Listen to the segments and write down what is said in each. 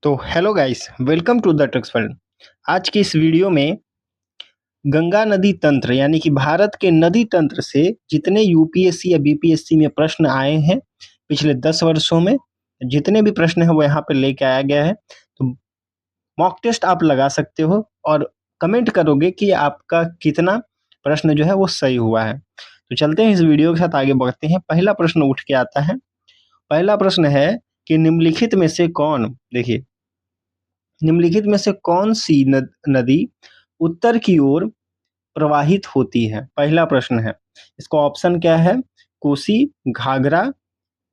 तो hello guys, welcome to the tricks world. आज की इस वीडियो में गंगा नदी तंत्र यानी कि भारत के नदी तंत्र से जितने यूपीएससी या बीपीएससी में प्रश्न आए हैं पिछले 10 वर्षों में, जितने भी प्रश्न हैं वो यहाँ पे लेके आया गया है। तो मॉक टेस्ट आप लगा सकते हो और कमेंट करोगे कि आपका कितना प्रश्न जो है वो सही हुआ है। तो चलते हैं इस वीडियो के साथ आगे बढ़ते हैं। पहला प्रश्न उठ के आता है। पहला प्रश्न है कि निम्नलिखित में से कौन, देखिए, निम्नलिखित में से कौन सी नदी उत्तर की ओर प्रवाहित होती है? पहला प्रश्न है। इसका ऑप्शन क्या है? कोसी, घाघरा,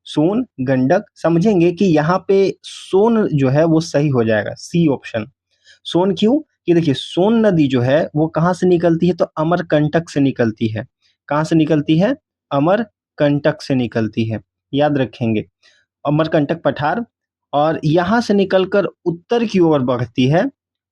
सोन, गंडक। समझेंगे कि यहाँ पे सोन जो है वो सही हो जाएगा, सी ऑप्शन। सोन क्यों? कि देखिए, सोन नदी जो है वो कहाँ से निकलती है? तो अमरकंटक से निकलती है। कहाँ से निकलती है? अमरकंटक से निकलती है, याद रखेंगे। अमरकंटक पठार, और यहाँ से निकलकर उत्तर की ओर बढ़ती है।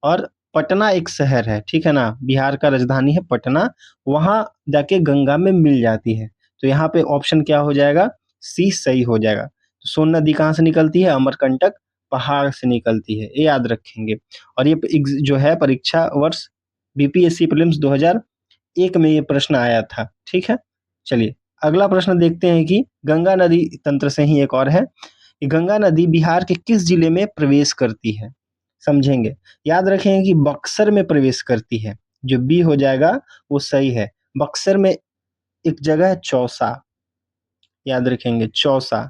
और पटना एक शहर है, ठीक है ना, बिहार का राजधानी है पटना, वहां जाके गंगा में मिल जाती है। तो यहाँ पे ऑप्शन क्या हो जाएगा? सी सही हो जाएगा। तो सोन नदी कहाँ से निकलती है? अमरकंटक पहाड़ से निकलती है, ये याद रखेंगे। और ये जो है परीक्षा वर्ष बीपीएससी प्रीलिम्स 2001 में ये प्रश्न आया था, ठीक है। चलिए अगला प्रश्न देखते हैं कि गंगा नदी तंत्र से ही एक और है कि गंगा नदी बिहार के किस जिले में प्रवेश करती है? समझेंगे। याद रखेंगे कि बक्सर में प्रवेश करती है, जो बी हो जाएगा वो सही है। बक्सर में एक जगह है चौसा, याद रखेंगे चौसा,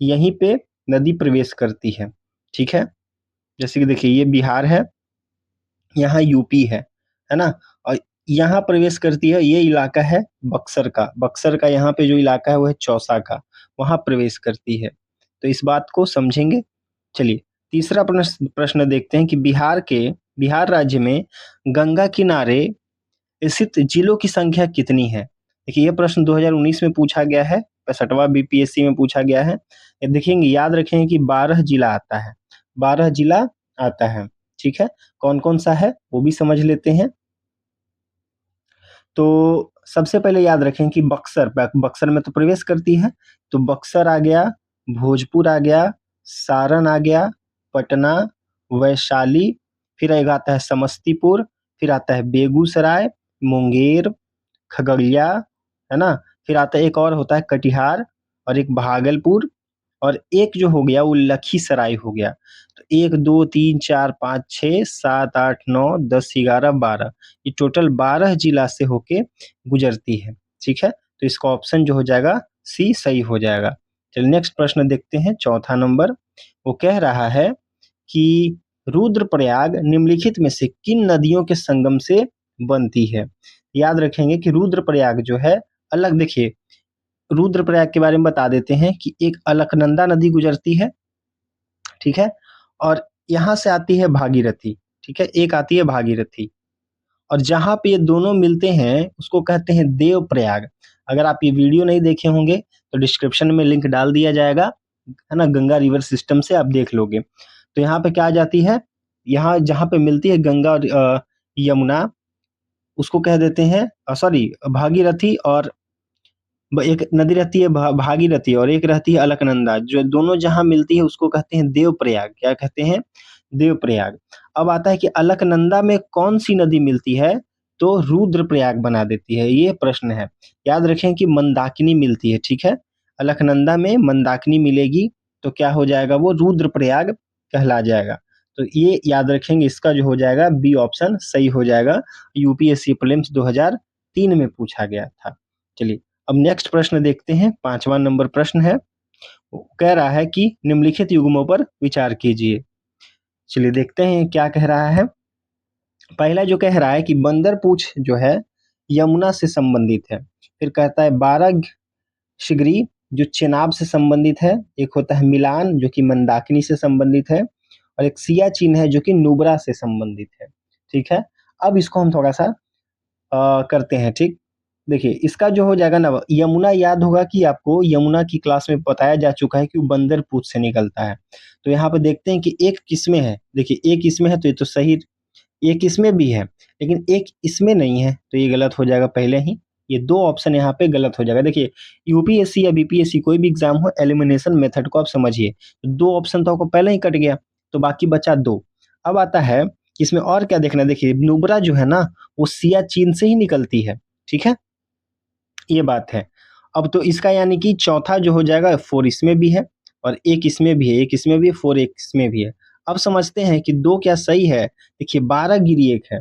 यहीं पे नदी प्रवेश करती है, ठीक है। जैसे कि देखिए, ये बिहार है, यहाँ यूपी है ना, और यहाँ प्रवेश करती है, ये इलाका है बक्सर का। बक्सर का यहाँ पे जो इलाका है वो है चौसा का, वहां प्रवेश करती है। तो इस बात को समझेंगे। चलिए तीसरा प्रश्न प्रश्न देखते हैं कि बिहार राज्य में गंगा किनारे स्थित जिलों की संख्या कितनी है? देखिए, ये प्रश्न 2019 में पूछा गया है, 65वां बीपीएससी में पूछा गया है। ये देखेंगे, याद रखेंगे कि 12 जिला आता है, 12 जिला आता है, ठीक है। कौन कौन सा है वो भी समझ लेते हैं। तो सबसे पहले याद रखें कि बक्सर में तो प्रवेश करती है, तो बक्सर आ गया, भोजपुर आ गया, सारण आ गया, पटना, वैशाली, फिर एक आता है समस्तीपुर, फिर आता है बेगूसराय, मुंगेर, खगड़िया, है ना। फिर आता है एक और होता है कटिहार, और एक भागलपुर, और एक जो हो गया वो लखीसराय हो गया। तो 1 2 3 4 5 6 7 8 9 10 11 12, ये टोटल 12 जिला से होके गुजरती है, ठीक है। तो इसका ऑप्शन जो हो जाएगा सी सही हो जाएगा। चलिए नेक्स्ट प्रश्न देखते हैं, चौथा नंबर। वो कह रहा है कि रुद्रप्रयाग निम्नलिखित में से किन नदियों के संगम से बनती है? याद रखेंगे कि रुद्रप्रयाग जो है, अलग, देखिए, रुद्रप्रयाग के बारे में बता देते हैं कि एक अलकनंदा नदी गुजरती है, ठीक है, और यहाँ से आती है भागीरथी, ठीक है, एक आती है भागीरथी, और जहाँ पे ये दोनों मिलते हैं उसको कहते हैं देवप्रयाग। अगर आप ये वीडियो नहीं देखे होंगे तो डिस्क्रिप्शन में लिंक डाल दिया जाएगा, है ना, गंगा रिवर सिस्टम से आप देख लोगे। तो यहाँ पे क्या आ जाती है, यहाँ जहाँ पे मिलती है गंगा और यमुना, उसको कह देते हैं, सॉरी, भागीरथी, और एक नदी रहती है भागीरथी, और एक रहती है अलकनंदा, जो दोनों जहां मिलती है उसको कहते हैं देवप्रयाग। क्या कहते हैं? देवप्रयाग। अब आता है कि अलकनंदा में कौन सी नदी मिलती है तो रुद्रप्रयाग बना देती है, ये प्रश्न है। याद रखें कि मंदाकिनी मिलती है, ठीक है, अलकनंदा में मंदाकिनी मिलेगी, तो क्या हो जाएगा? वो रुद्रप्रयाग कहला जाएगा। तो ये याद रखेंगे, इसका जो हो जाएगा बी ऑप्शन सही हो जाएगा। यूपीएससी प्रीलिम्स 2003 में पूछा गया था। चलिए अब नेक्स्ट प्रश्न देखते हैं, 5वां नंबर प्रश्न है। वो कह रहा है कि निम्नलिखित युग्मों पर विचार कीजिए। चलिए देखते हैं क्या कह रहा है। पहला जो कह रहा है कि बंदर पूछ जो है यमुना से संबंधित है। फिर कहता है बारह शिगरी जो चेनाब से संबंधित है। एक होता है मिलान जो कि मंदाकिनी से संबंधित है, और एक सियाचिन है जो कि नुब्रा से संबंधित है, ठीक है। अब इसको हम थोड़ा सा करते हैं, ठीक। देखिए इसका जो हो जाएगा ना, यमुना, याद होगा कि आपको यमुना की क्लास में बताया जा चुका है कि वो बंदर पूछ से निकलता है। तो यहाँ पे देखते हैं कि एक किसमें है, देखिए एक इसमें है तो ये तो सही, एक इसमें भी है, लेकिन एक इसमें नहीं है, तो ये गलत हो जाएगा पहले ही। ये दो ऑप्शन यहाँ पे गलत हो जाएगा। देखिए यूपीएससी या बीपीएससी कोई भी एग्जाम हो, एलिमिनेशन मेथड को आप समझिए, तो दो ऑप्शन तो आपको पहले ही कट गया। तो बाकी बचा 2। अब आता है कि इसमें और क्या देखना है, देखिए नुब्रा जो है ना वो सियाचिन से ही निकलती है, ठीक है, ये बात है। अब तो इसका यानी कि चौथा जो हो जाएगा 4 इसमें भी है और 1 इसमें भी है, 1 इसमें भी है, 4 1 इसमें भी है। अब समझते हैं कि 2 क्या सही है? देखिए 12 गिरी एक है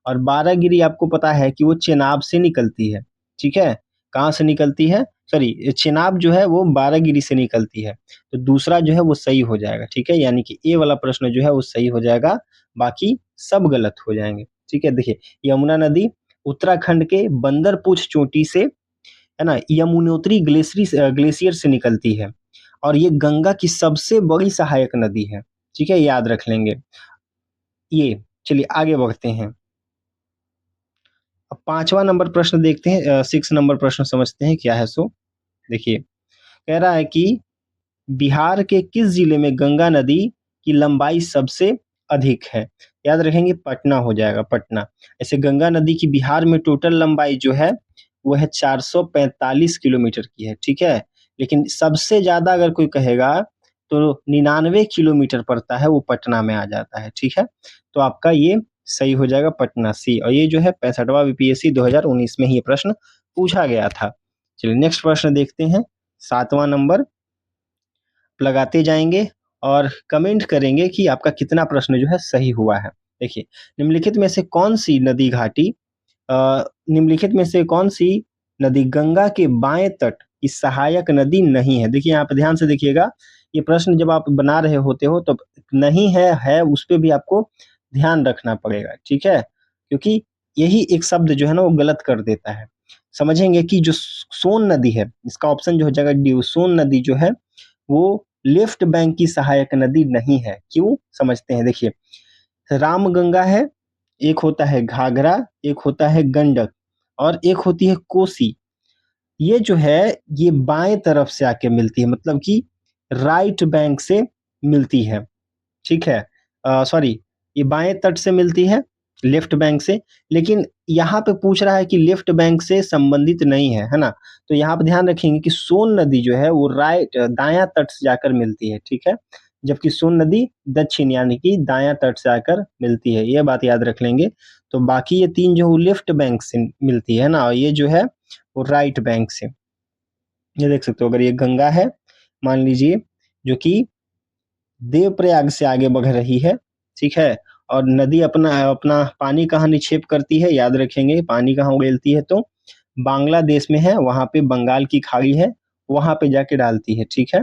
और 12 गिरी आपको पता है कि वो चेनाब से निकलती है, ठीक है? कहाँ से निकलती है? सॉरी, चेनाब जो है वो 12 गिरी से निकलती है। तो दूसरा जो है वो सही हो जाएगा, ठीक है? यानी कि ए वाला प्रश्न जो है वो सही हो जाएगा, बाकी सब गलत हो जाएँगे, ठीक है? देखिए यमुना नदी उत्तराखंड के बंदरपूछ चोटी से, है ना, यमुनोत्री ग्लेशियर से निकलती है और ये गंगा की सबसे बड़ी सहायक नदी है, ठीक है, याद रख लेंगे ये। चलिए आगे बढ़ते हैं। अब 5वां नंबर प्रश्न देखते हैं, 6 नंबर प्रश्न समझते हैं क्या है सो। देखिए कह रहा है कि बिहार के किस जिले में गंगा नदी की लंबाई सबसे अधिक है? याद रखेंगे पटना हो जाएगा, पटना। ऐसे गंगा नदी की बिहार में टोटल लंबाई जो है वो है 445 किलोमीटर की है, ठीक है, लेकिन सबसे ज्यादा अगर कोई कहेगा तो 99 किलोमीटर पड़ता है, वो पटना में आ जाता है, ठीक है। तो आपका ये सही हो जाएगा पटना सी, और ये जो है 65वां बीपीएससी 2019 में ही ये प्रश्न पूछा गया था। चलिए नेक्स्ट प्रश्न देखते हैं, 7वां नंबर लगाते जाएंगे और कमेंट करेंगे कि आपका कितना प्रश्न जो है सही हुआ है। देखिए निम्नलिखित में से कौन सी नदी घाटी निम्नलिखित में से कौन सी नदी गंगा के बाएं तट की सहायक नदी नहीं है? देखिए यहाँ पे ध्यान से देखिएगा, ये प्रश्न जब आप बना रहे होते हो तो नहीं है उस पे भी आपको ध्यान रखना पड़ेगा, ठीक है, क्योंकि यही एक शब्द जो है ना वो गलत कर देता है। समझेंगे कि जो सोन नदी है, इसका ऑप्शन जो हो जाएगा डी, सोन नदी जो है वो लेफ्ट बैंक की सहायक नदी नहीं है। क्यों? समझते हैं। देखिए रामगंगा है, एक होता है घाघरा, एक होता है गंडक और एक होती है कोसी। ये जो है ये बाएं तरफ से आके मिलती है, मतलब कि राइट बैंक से मिलती है, ठीक है। सॉरी, ये बाएं तट से मिलती है, लेफ्ट बैंक से, लेकिन यहाँ पे पूछ रहा है कि लेफ्ट बैंक से संबंधित नहीं है ना। तो यहाँ पे ध्यान रखेंगे कि सोन नदी जो है वो दायां तट से जाकर मिलती है, ठीक है, जबकि सोन नदी दक्षिण यानी कि दायां तट से आकर मिलती है, ये बात याद रख लेंगे। तो बाकी ये 3 जो लेफ्ट बैंक से मिलती है ना, और ये जो है वो राइट बैंक से। ये देख सकते हो, अगर ये गंगा है मान लीजिए, जो कि देवप्रयाग से आगे बढ़ रही है, ठीक है, और नदी अपना अपना पानी कहाँ निक्षेप करती है, याद रखेंगे पानी कहाँ उगलती है, तो बांग्लादेश में है, वहां पे बंगाल की खाड़ी है, वहां पे जाके डालती है, ठीक है।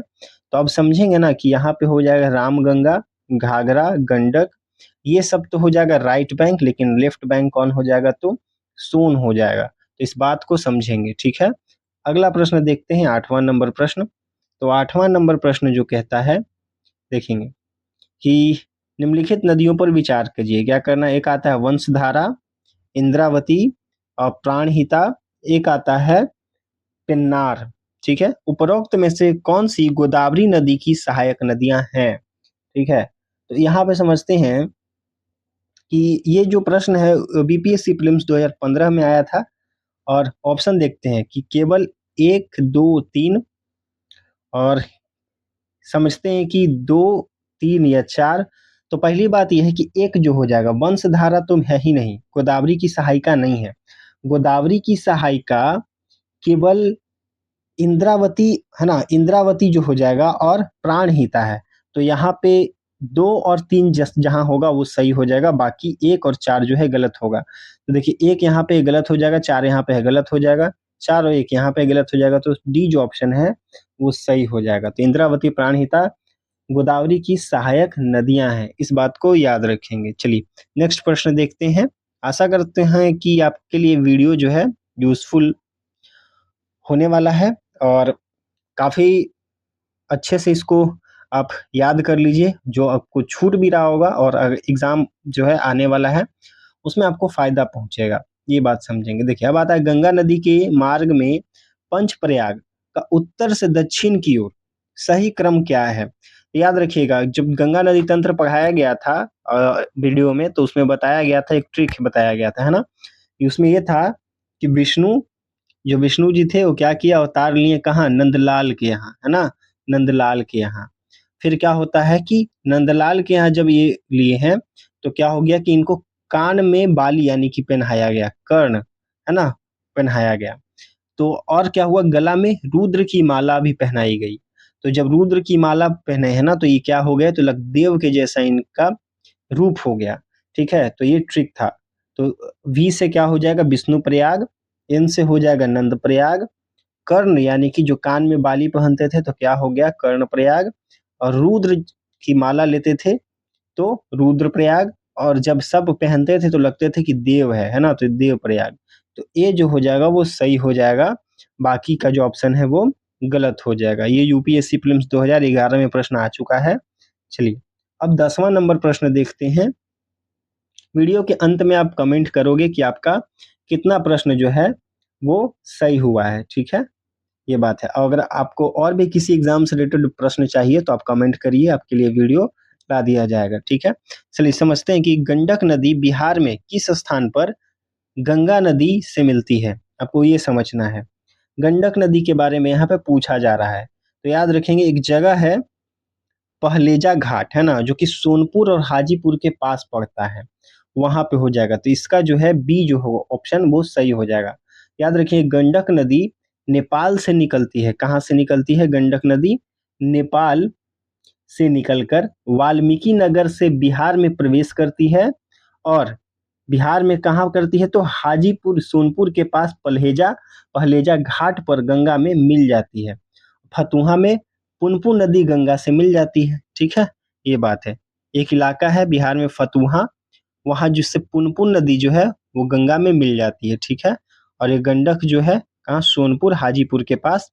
तो अब समझेंगे ना कि यहाँ पे हो जाएगा रामगंगा, घाघरा, गंडक, ये सब तो हो जाएगा राइट बैंक, लेकिन लेफ्ट बैंक कौन हो जाएगा, तो सोन हो जाएगा। तो इस बात को समझेंगे, ठीक है। अगला प्रश्न देखते हैं, 8वां नंबर प्रश्न। तो 8वां नंबर प्रश्न जो कहता है, देखेंगे कि निम्नलिखित नदियों पर विचार कीजिए। क्या करना है? एक आता है वंशधारा, इंद्रावती और प्राणहिता, एक आता है पेन्नार, ठीक है। उपरोक्त में से कौन सी गोदावरी नदी की सहायक नदियां हैं? ठीक है, तो यहाँ पे समझते हैं कि ये जो प्रश्न है बीपीएससी प्रीलिम्स 2015 में आया था, और ऑप्शन देखते हैं कि केवल 1 2 3, और समझते हैं कि 2 3 या 4। तो पहली बात यह है कि एक जो हो जाएगा, वंशधारा तो है ही नहीं, गोदावरी की सहायिका नहीं है। गोदावरी की सहायिका केवल इंद्रावती, है ना, इंद्रावती जो हो जाएगा और प्राणहिता है। तो यहाँ पे 2 और 3 जहाँ होगा वो सही हो जाएगा, बाकी 1 और 4 जो है गलत होगा। तो देखिए 1 यहाँ पे गलत हो जाएगा, 4 यहाँ पे है गलत हो जाएगा, 4 और 1 यहाँ पे गलत हो जाएगा, तो डी जो ऑप्शन है वो सही हो जाएगा। तो इंद्रावती, प्राणहिता गोदावरी की सहायक नदियां हैं, इस बात को याद रखेंगे। चलिए नेक्स्ट प्रश्न देखते हैं। आशा करते हैं कि आपके लिए वीडियो जो है यूजफुल होने वाला है, और काफी अच्छे से इसको आप याद कर लीजिए, जो आपको छूट भी रहा होगा और एग्जाम जो है आने वाला है उसमें आपको फायदा पहुंचेगा, ये बात समझेंगे। देखिए अब आता है गंगा नदी के मार्ग में पंचप्रयाग का उत्तर से दक्षिण की ओर सही क्रम क्या है? याद रखिएगा, जब गंगा नदी तंत्र पढ़ाया गया था वीडियो में, तो उसमें बताया गया था, एक ट्रिक बताया गया था, है ना, उसमें ये था कि विष्णु जी थे वो क्या किया, अवतार लिए कहाँ, नंदलाल के यहाँ, है ना, नंदलाल के यहाँ। फिर क्या होता है कि नंदलाल के यहाँ जब ये लिए हैं तो क्या हो गया कि इनको कान में बाली यानी कि पहनाया गया, कर्ण है ना, पहनाया गया। तो और क्या हुआ, गला में रुद्र की माला भी पहनाई गई। तो जब रुद्र की माला पहने हैं ना तो ये क्या हो गया, तो देव के जैसा इनका रूप हो गया। ठीक है, तो ये ट्रिक था। तो वी से क्या हो जाएगा, विष्णु प्रयाग। एन से हो जाएगा नंद प्रयाग। कर्ण यानी कि जो कान में बाली पहनते थे तो क्या हो गया, कर्ण प्रयाग। और रुद्र की माला लेते थे तो रुद्र प्रयाग। और जब सब पहनते थे तो लगते थे कि देव है ना, तो देव प्रयाग। तो ये जो हो जाएगा वो सही हो जाएगा, बाकी का जो ऑप्शन है वो गलत हो जाएगा। ये यूपीएससी प्रीलिम्स 2011 में प्रश्न आ चुका है। चलिए अब 10वां नंबर प्रश्न देखते हैं। वीडियो के अंत में आप कमेंट करोगे कि आपका कितना प्रश्न जो है वो सही हुआ है। ठीक है, ये बात है। और अगर आपको और भी किसी एग्जाम से रिलेटेड प्रश्न चाहिए तो आप कमेंट करिए, आपके लिए वीडियो ला दिया जाएगा। ठीक है, चलिए समझते हैं कि गंडक नदी बिहार में किस स्थान पर गंगा नदी से मिलती है। आपको ये समझना है। गंडक नदी के बारे में यहाँ पे पूछा जा रहा है, तो याद रखेंगे एक जगह है पहलेजा घाट, है ना, जो कि सोनपुर और हाजीपुर के पास पड़ता है, वहां पे हो जाएगा। तो इसका जो है बी जो हो ऑप्शन वो सही हो जाएगा। याद रखिए गंडक नदी नेपाल से निकलती है। कहाँ से निकलती है गंडक नदी, नेपाल से निकलकर वाल्मीकि नगर से बिहार में प्रवेश करती है। और बिहार में कहाँ करती है, तो हाजीपुर सोनपुर के पास पहलेजा पहलेजा घाट पर गंगा में मिल जाती है। फतुहा में पुनपुन नदी गंगा से मिल जाती है। ठीक है, ये बात है। एक इलाका है बिहार में फतुहा, वहाँ जिससे पुनपुन नदी जो है वो गंगा में मिल जाती है। ठीक है, और ये गंडक जो है कहाँ, सोनपुर हाजीपुर के पास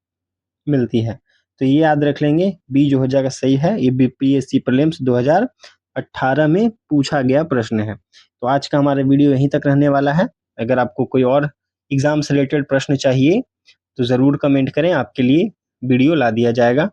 मिलती है। तो ये याद रख लेंगे, बी जो हो जाएगा सही है। ये बीपीएससी प्रीलिम्स 2018 में पूछा गया प्रश्न है। तो आज का हमारा वीडियो यहीं तक रहने वाला है। अगर आपको कोई और एग्जाम से रिलेटेड प्रश्न चाहिए तो ज़रूर कमेंट करें, आपके लिए वीडियो ला दिया जाएगा।